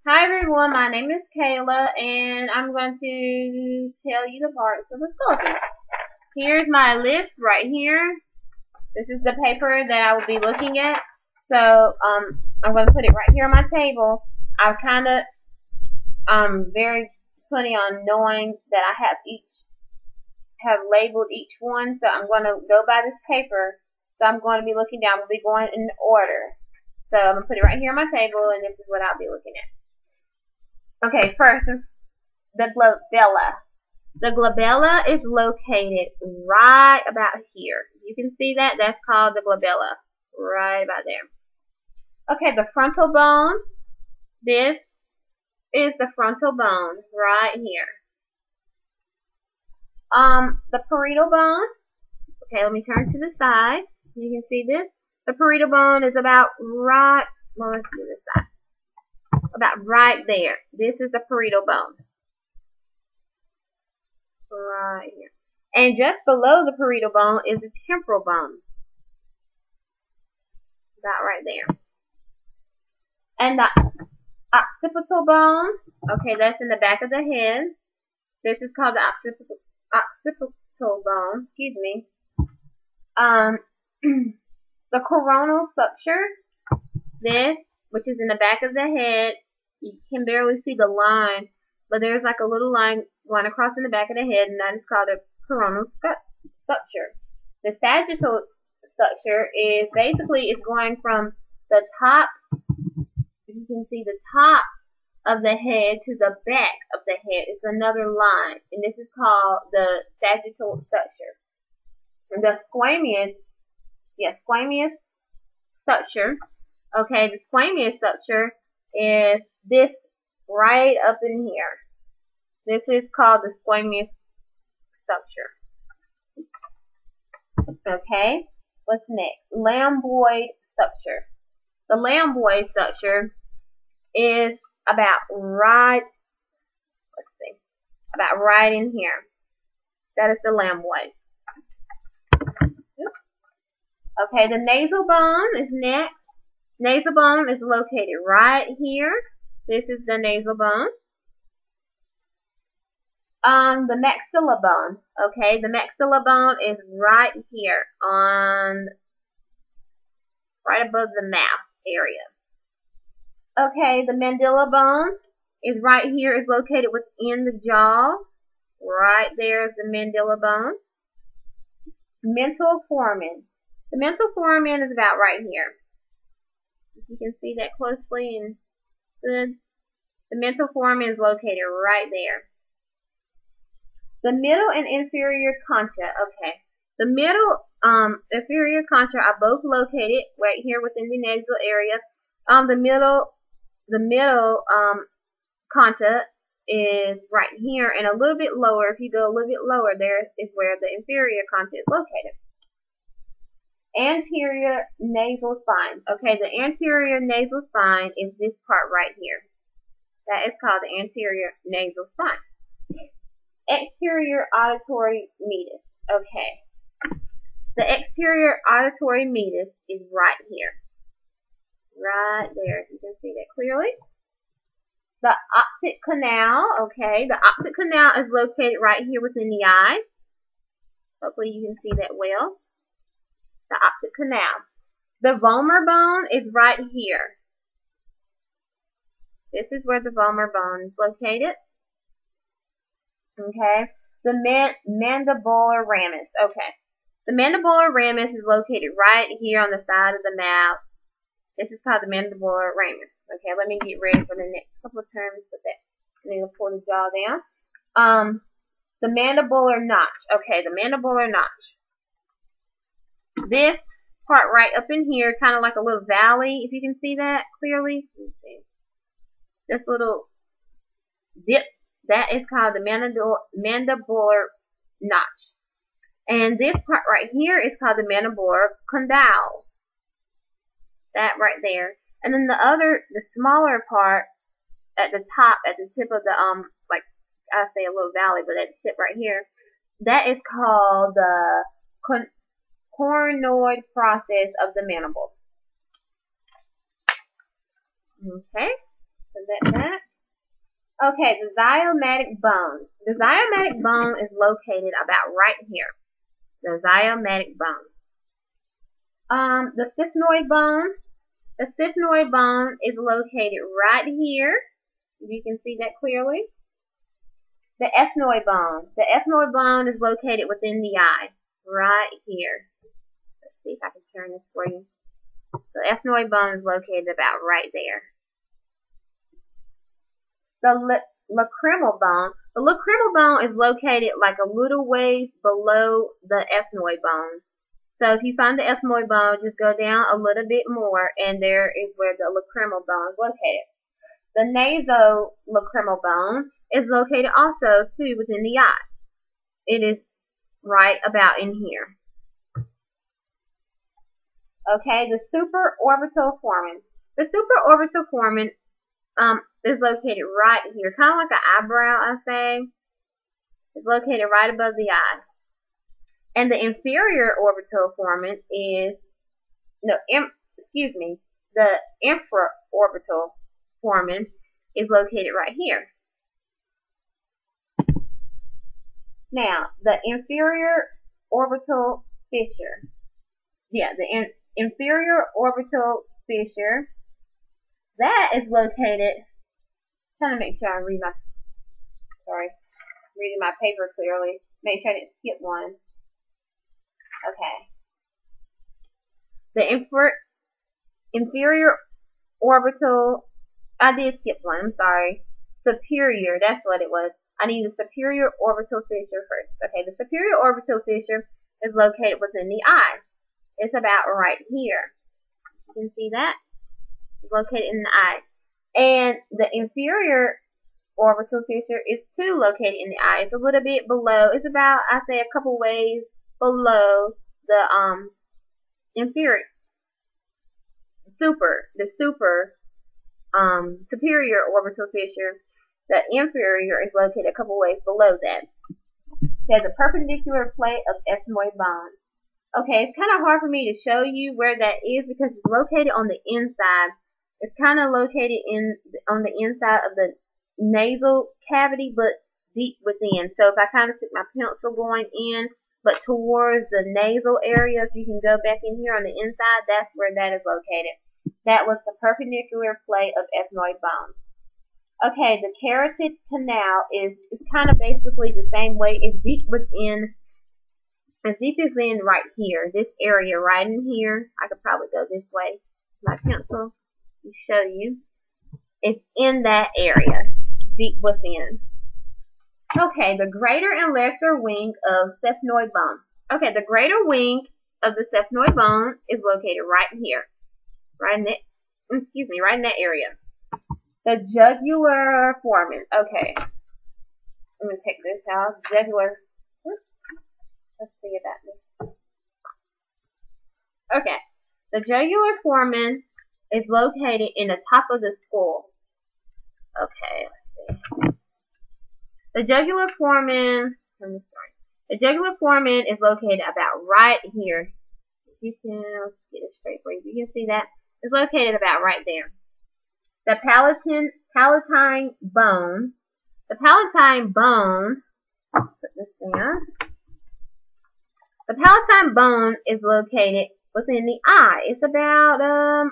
Hi everyone, my name is Kayla and I'm going to tell you the parts of a skeleton. Here's my list right here. This is the paper that I will be looking at. So I'm going to put it right here on my table. I've kind of very funny on knowing that I have labeled each one. So I'm going to go by this paper. So I'm going to be looking down. We'll be going in order. So I'm going to put it right here on my table and this is what I'll be looking at. Okay, first is the glabella. The glabella is located right about here. You can see that? That's called the glabella. Right about there. Okay, the frontal bone. This is the frontal bone right here. The parietal bone. Okay, let me turn to the side. You can see this. The parietal bone is about right, well, let's do this side. About right there. This is the parietal bone. Right here. And just below the parietal bone is the temporal bone. About right there. And the occipital bone, okay, that's in the back of the head. This is called the occipital bone, excuse me. The coronal suture, this, which is in the back of the head, you can barely see the line, but there's like a little line going across in the back of the head, and that is called a coronal suture. The sagittal suture is basically it's going from the top, you can see the top of the head to the back of the head. It's another line, and this is called the sagittal suture. And the squamous suture. Okay, the squamous suture is this right up in here. This is called the squamous suture. Okay, what's next? Lambdoid suture. The lambdoid suture is about right in here. That is the lambdoid. Okay, the nasal bone is next. Nasal bone is located right here. This is the nasal bone. The maxilla bone. Okay, the maxilla bone is right here right above the mouth area. Okay, the mandibular bone is right here. Is located within the jaw. Right there is the mandibular bone. Mental foramen. The mental foramen is about right here. If you can see that closely and good. The mental foramen is located right there. The middle and inferior concha. Okay. The middle inferior concha are both located right here within the nasal area. The middle concha is right here and a little bit lower. If you go a little bit lower, there is where the inferior concha is located. Anterior nasal spine. Okay, the anterior nasal spine is this part right here. That is called the anterior nasal spine. Exterior auditory meatus. Okay. The exterior auditory meatus is right here. Right there. You can see that clearly. The optic canal. Okay. The optic canal is located right here within the eye. Hopefully you can see that well. The optic canal. The vomer bone is right here. This is where the vomer bone is located. Okay. The mandibular ramus. Okay. The mandibular ramus is located right here on the side of the mouth. This is called the mandibular ramus. Okay, let me get ready for the next couple of terms with that. I need to pull the jaw down. The mandibular notch. Okay, the mandibular notch. This part right up in here, kind of like a little valley, if you can see that clearly. Let me see. This little dip, that is called the mandibular notch. And this part right here is called the mandibular condyle. That right there. And then the smaller part at the top, at the tip of the, like I say a little valley, but at the tip right here, that is called the coronoid process of the mandible. Okay, so that's that. Okay, the zygomatic bone. The zygomatic bone is located about right here. The zygomatic bone. The syphenoid bone. The syphenoid bone is located right here. You can see that clearly. The ethmoid bone. The ethmoid bone is located within the eye, right here. Let's see if I can turn this for you. The ethmoid bone is located about right there. The lacrimal bone. The lacrimal bone is located like a little ways below the ethmoid bone. So if you find the ethmoid bone, just go down a little bit more, and there is where the lacrimal bone is located. The nasolacrimal bone is located also, too, within the eye. It is right about in here. Okay, the supraorbital foramen. The supraorbital foramen is located right here, kind of like an eyebrow, I say. It's located right above the eye. And the inferior orbital foramen is, the infraorbital foramen is located right here. Now, the inferior orbital fissure. Yeah, the inferior orbital fissure, that is located, trying to make sure I reading my paper clearly. Make sure I didn't skip one. Okay. The inferior orbital, I did skip one, I'm sorry. Superior, that's what it was. I need the superior orbital fissure first. Okay, the superior orbital fissure is located within the eye. It's about right here. You can see that? It's located in the eye. And the inferior orbital fissure is too located in the eye. It's a little bit below. It's about, I say, a couple ways below the inferior, superior orbital fissure. The inferior is located a couple ways below that. It has a perpendicular plate of ethmoid bone. Okay, it's kind of hard for me to show you where that is because it's located on the inside. It's kind of located on the inside of the nasal cavity, but deep within. So if I kind of stick my pencil going in, but towards the nasal area, if you can go back in here on the inside, that's where that is located. That was the perpendicular plate of ethmoid bone. Okay, the carotid canal is kind of basically the same way. It's deep within. As deep as in right here, this area right in here. I could probably go this way. My pencil to show you. It's in that area, deep within. Okay, the greater and lesser wing of sphenoid bone. Okay, the greater wing of the sphenoid bone is located right here, right in that area. The jugular foramen. Okay, I'm gonna take this out. Jugular. Let's see about this. Okay, the jugular foramen is located in the top of the skull. Okay, let's see. The jugular foramen. The jugular foramen is located about right here. You can let's get it straight for you. You can see that it's located about right there. The palatine bone. The palatine bone. Put this down. The palatine bone is located within the eye. It's about,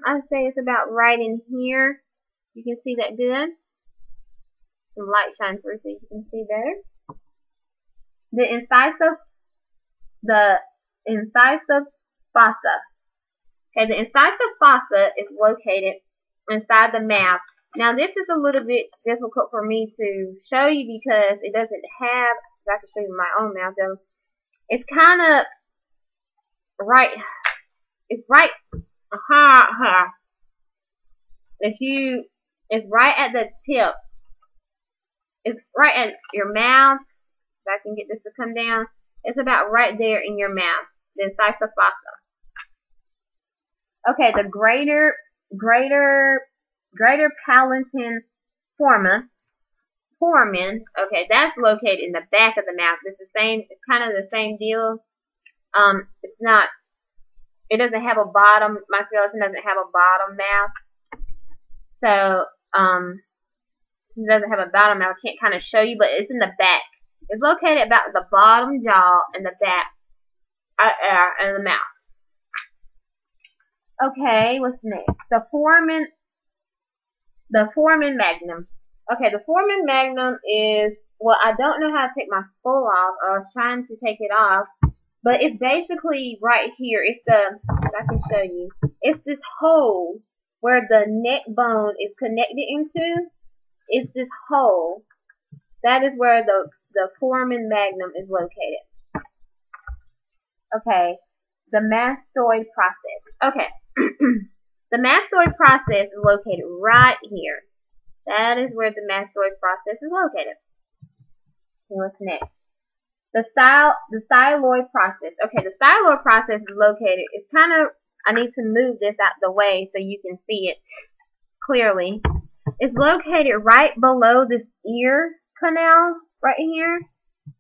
I'd say it's about right in here. You can see that good. Some light shine through so you can see better. The incisor fossa. Okay, the incisor fossa is located inside the mouth. Now this is a little bit difficult for me to show you because it doesn't have, I can show you my own mouth though. It's kind of right. It's right. It's right at the tip. It's right at your mouth. If I can get this to come down, it's about right there in your mouth. The incisor fossa. Okay, the greater palatine foramen. Okay, that's located in the back of the mouth. It's the same. It's kind of the same deal. It's not. It doesn't have a bottom. My skeleton doesn't have a bottom mouth. So It doesn't have a bottom. I can't kind of show you, but it's in the back. It's located about the bottom jaw and the back and the mouth. Okay, what's next? The foramen magnum. Okay, the foramen magnum is, well, I don't know how to take my skull off. I was trying to take it off, but it's basically right here. It's I can show you. It's this hole where the neck bone is connected into. It's this hole. That is where the foramen magnum is located. Okay, the mastoid process. Okay, the mastoid process is located right here. That is where the mastoid process is located. And what's next? The styloid process. Okay, the styloid process is located. It's kind of, I need to move this out the way so you can see it clearly. It's located right below this ear canal right here.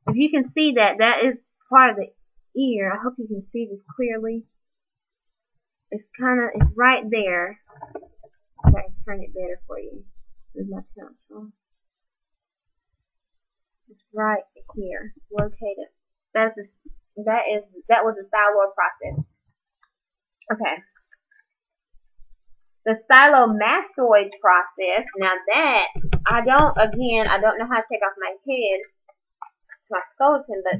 If you can see that, that is part of the ear. I hope you can see this clearly. It's right there. Okay, I can turn it better for you. This is my pencil. It's right here, located. That was the styloid process. Okay. The stylomastoid process. Now that I don't know how to take off my head, my skeleton, but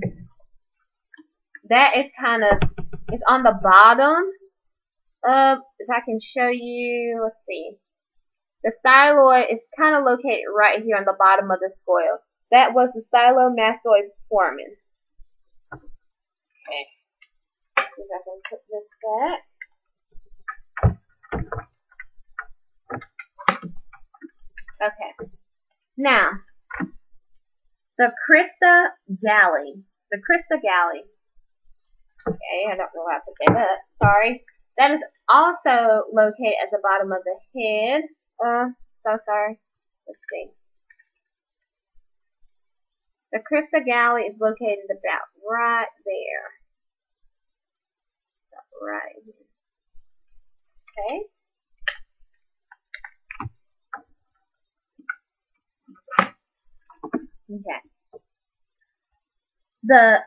that is it's on the bottom of, if I can show you, let's see. The styloid is kind of located right here on the bottom of the skull. That was the stylomastoid foramen. Okay. See if I can put this back. Okay. Now, the crista galli. The crista galli. Okay, I don't know how to put that up. Sorry. That is also located at the bottom of the head. So sorry. Let's see. The crista galli is located about right there. Right here. Okay. Okay. The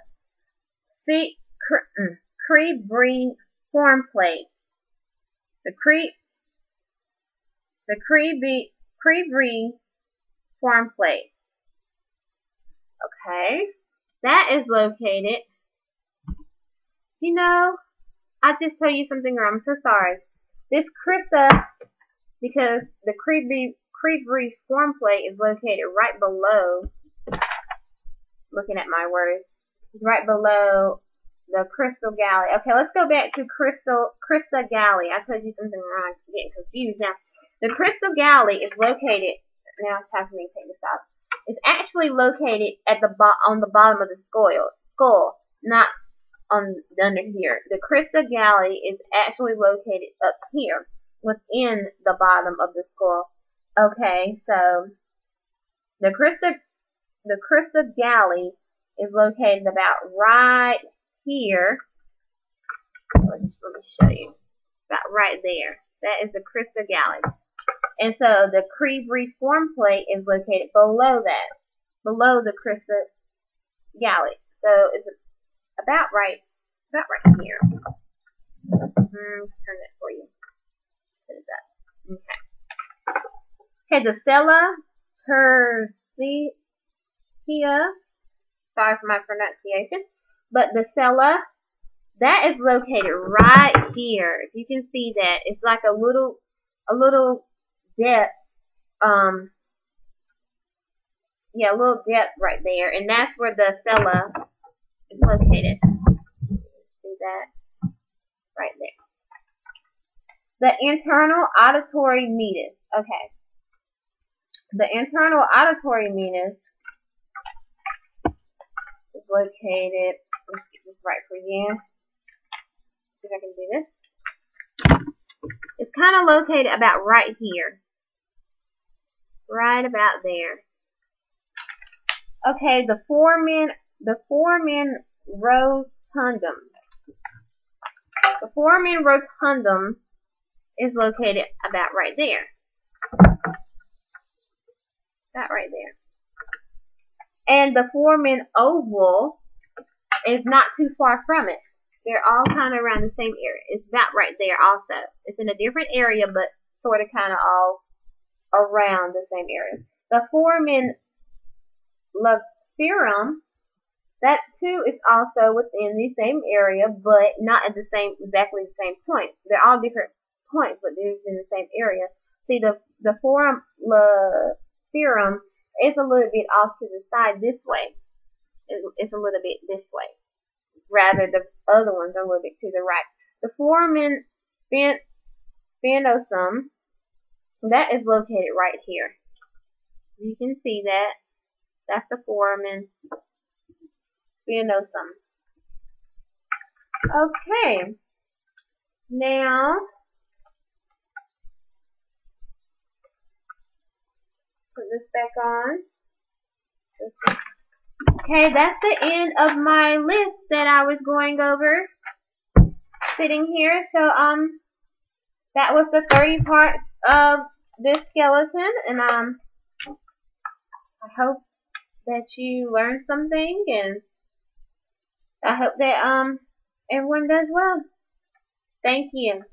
cribriform plate. The cribriform plate. Okay. That is located. You know, I just told you something wrong. I'm so sorry. This crista, because the cribriform plate is located right below. Looking at my words, right below the crista galli. Okay, let's go back to crista galli. I told you something wrong. I'm getting confused now. The crista galli is located. Now it's time for me to take this off. It's actually located at on the bottom of the skull, not on under here. The crista galli is actually located up here, within the bottom of the skull. Okay, so the crista galli is located about right here. Let me show you. About right there. That is the crista galli. And so the cribriform plate is located below that. Below the crista galli. So it's about right here. Turn it for you. Put it up. Okay. Okay, the sella persea. Sorry for my pronunciation. But the sella, that is located right here. If you can see that, it's like a little depth. Yeah, a little depth right there, and that's where the sella is located. See that? Right there. The internal auditory meatus. Okay. The internal auditory meatus is located. Let's get this right for you. See if I can do this. It's kind of located about right here. Right about there. Okay, the foramen rotundum. The foramen rotundum is located about right there. That right there. And the foramen oval is not too far from it. They're all kind of around the same area. It's that right there also. It's in a different area, but sort of kind of all around the same area. The foramen labrum, that too is also within the same area, but not at the same, exactly the same point. They're all different points, but they're in the same area. See, the foramen labrum is a little bit off to the side this way. It's a little bit this way. Rather, the other ones are a little bit to the right. The foramen spinosum, that is located right here. You can see that. That's the foramen spinosum. Okay. Now, put this back on. Okay, that's the end of my list that I was going over sitting here. So, that was the 30 parts of this skeleton, and I hope that you learned something, and I hope that everyone does well. Thank you.